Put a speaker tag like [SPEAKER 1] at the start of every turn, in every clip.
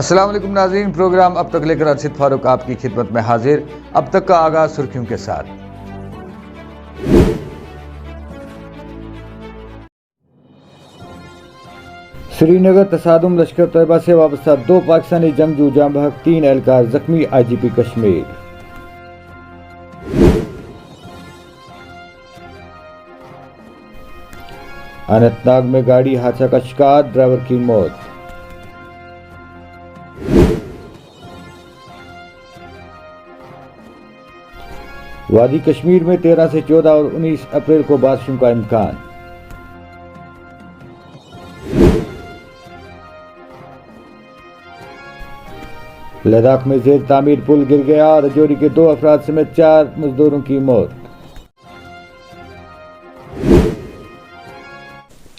[SPEAKER 1] السلام علیکم ناظرین، پروگرام اب تک لے کر ارشد فاروق آپ کی خدمت میں حاضر۔ اب تک کا آغاز سرخیوں کے ساتھ۔ سری نگر تصادم، لشکر طیبہ سے وابستہ 2 پاکستانی جنگجو جاں بحق، 3 اہلکار زخمی، IGP کشمیر۔ اننت ناگ میں گاڑی حادثہ کا شکار، ڈرائیور کی موت۔ وادی کشمیر میں 13 سے 14 اور 19 اپریل کو بارشوں کا امکان۔ لداخ میں زیر تعمیر پل گر گیا، رجوری کے 2 افراد سمیت 4 مزدوروں کی موت۔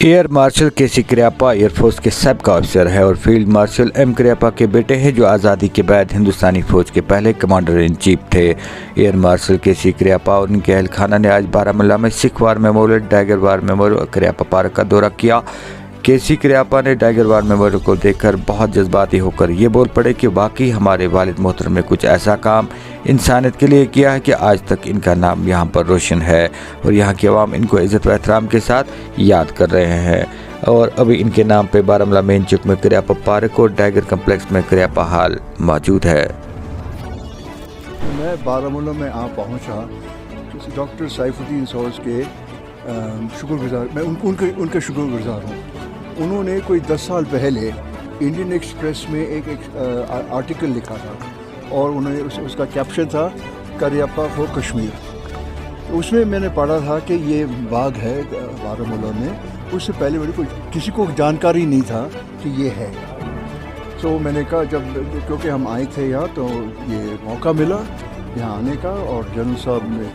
[SPEAKER 1] Air marshal KC Cariappa air force کے سابقہ افسر ہے اور فیلڈ مارشل M کریاپا کے بیٹے ہیں، جو آزادی کے بعد ہندوستانی فوج کے پہلے کمانڈر ان چیف تھے۔ ایئر مارشل KC کریاپا اور ان کے اہل خانہ نے آج بارہمولہ میں سکھ وار میموریل، ٹائیگر وار میموریل اور کریاپا پارک کا دورہ کیا۔ KC کریاپا نے ٹائیگر وار میموریل کو دیکھ کر بہت جذباتی ہو کر یہ بول پڑے کہ واقعی ہمارے والد محترم نے کچھ ایسا کام انسانیت کے لیے کیا ہے کہ آج تک ان کا نام یہاں پر روشن ہے اور یہاں کی عوام ان کو عزت و احترام کے ساتھ یاد کر رہے ہیں۔ اور ابھی ان کے نام پہ بارہمولہ مین چوک میں کریاپا پارک اور ٹائیگر کمپلیکس میں کریاپا ہال موجود ہے۔
[SPEAKER 2] میں بارہمولہ میں پہنچا ڈاکٹر سیف الدین سوز کے شکر گزار، میں ان کا شکر گزار ہوں۔ انہوں نے کوئی 10 سال پہلے انڈین ایکسپریس میں ایک آرٹیکل لکھا تھا اور انہوں نے اس کا کیپشن تھا کریاپا فور کشمیر۔ اس میں نے پڑھا تھا کہ یہ باغ ہے بارہمولہ میں، اس سے پہلے کسی کو جانکاری نہیں تھا کہ یہ ہے۔ تو میں نے کہا کیونکہ ہم آئے تھے یہاں تو یہ موقع ملا یہاں آنے کا، اور جنرل صاحب نے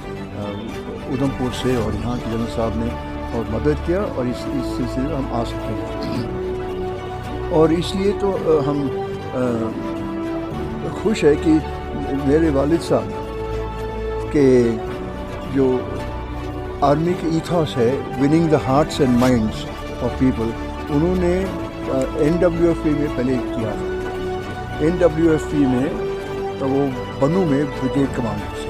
[SPEAKER 2] ادھم پور سے اور یہاں کے جنرل صاحب نے اور مدد کیا، اور اس سلسلے میں ہم آ سکے ہیں۔ اور اس لیے تو ہم خوش ہے کہ میرے والد صاحب کے جو آرمی کی ایتھوس ہے، winning the hearts and minds of people, انہوں نے NWFP میں پہلے کیا تھا۔ NWFP میں تو وہ بنو میں بریگیڈ کمانڈر سے،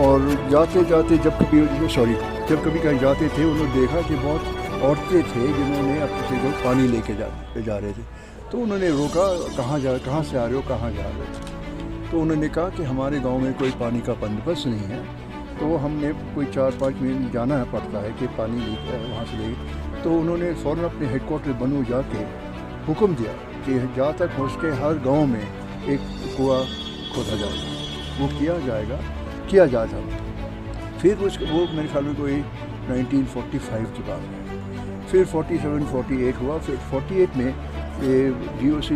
[SPEAKER 2] اور جاتے جاتے جب کبھی کہیں جاتے تھے، انہوں نے دیکھا کہ بہت عورتیں تھے جنہوں نے اپنے سے پانی لے کے جا رہے تھے، تو انہوں نے روکا، کہاں سے آ رہے ہو، کہاں جا رہے تھے؟ تو انہوں نے کہا کہ ہمارے گاؤں میں کوئی پانی کا بندوبست نہیں ہے، تو ہم نے کوئی 4-5 منٹ جانا پڑتا ہے کہ پانی لے کے وہاں سے لے۔ تو انہوں نے فوراً اپنے ہیڈ کوارٹر بنو جا کے حکم دیا کہ جہاں تک ہو سکے ہر گاؤں میں ایک کنواں کھودا جائے، وہ کیا جائے تھا۔ پھر وہ میرے خیال میں کوئی 1945 کی بات ہے۔ پھر 47-48 ہوا، پھر 48 میں یہ GOC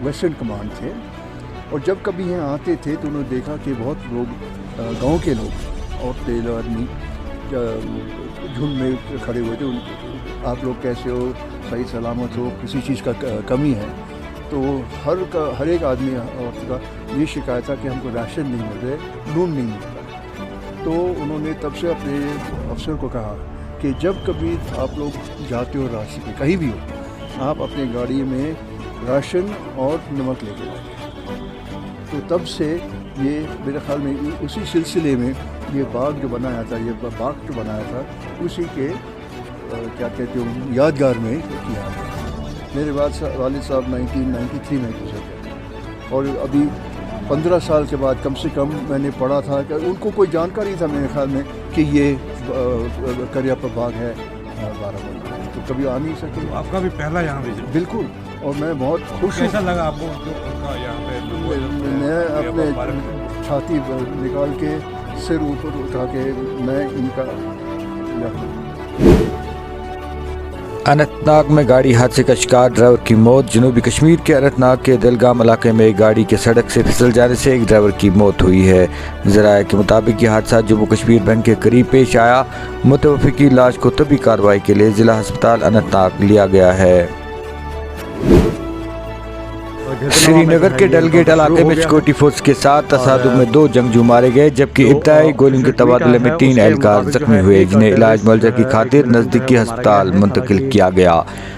[SPEAKER 2] ویسٹرن کمانڈ تھے، اور جب کبھی یہاں آتے تھے تو انہوں نے دیکھا کہ بہت لوگ گاؤں کے لوگ، عورتیں، آدمی جھنڈ میں کھڑے ہوئے تھے۔ آپ لوگ کیسے ہو؟ صحیح سلامت ہو؟ کسی چیز کا کمی ہے؟ تو ہر ایک آدمی عورت کا یہ شکایت تھا کہ ہم کو راشن نہیں مل رہا، نون نہیں ملتا۔ تو انہوں نے تب سے اپنے افسر کو کہا کہ جب کبھی آپ لوگ جاتے ہو راستے پہ کہیں بھی ہو، آپ اپنے گاڑی میں راشن اور نمک لے کے جائیں۔ تو تب سے یہ میرے خیال میں اسی سلسلے میں یہ باغ جو بنایا تھا، اسی کے کیا کہتے ہیں یادگار میں کیا ہے۔ میرے والد صاحب 1993 میں گزر، اور ابھی 15 سال کے بعد کم سے کم میں نے پڑھا تھا کہ ان کو کوئی جانکاری تھا میرے خیال میں کہ یہ کریاپا باغ ہے بارہمولہ، تو کبھی آ نہیں سکے۔
[SPEAKER 3] آپ کا بھی پہلا یہاں وزٹ؟
[SPEAKER 2] بالکل، اور میں بہت خوش ہوں۔
[SPEAKER 3] کیسا لگا آپ کو یہاں پہ؟
[SPEAKER 2] میں اپنے چھاتی نکال کے سر اوپر اٹھا کے میں ان کا
[SPEAKER 1] اننت ناگ میں گاڑی حادثے کا شکار، ڈرائیور کی موت۔ جنوبی کشمیر کے اننت ناگ کے دلگام علاقے میں ایک گاڑی کے سڑک سے پھسل جانے سے ایک ڈرائیور کی موت ہوئی ہے۔ ذرائع کے مطابق یہ حادثہ جموں کشمیر بینک کے قریب پیش آیا۔ متوفی کی لاش کو طبی کارروائی کے لیے ضلع ہسپتال اننت ناگ لیا گیا ہے۔ سری نگر کے ڈل گیٹ علاقے میں سیکورٹی فورس کے ساتھ تصادم میں 2 جنگجو مارے گئے، جبکہ ابتدائی گولیوں کے تبادلے میں 3 اہلکار زخمی ہوئے، جنہیں علاج معالجہ کی خاطر نزدیکی ہسپتال منتقل کیا گیا۔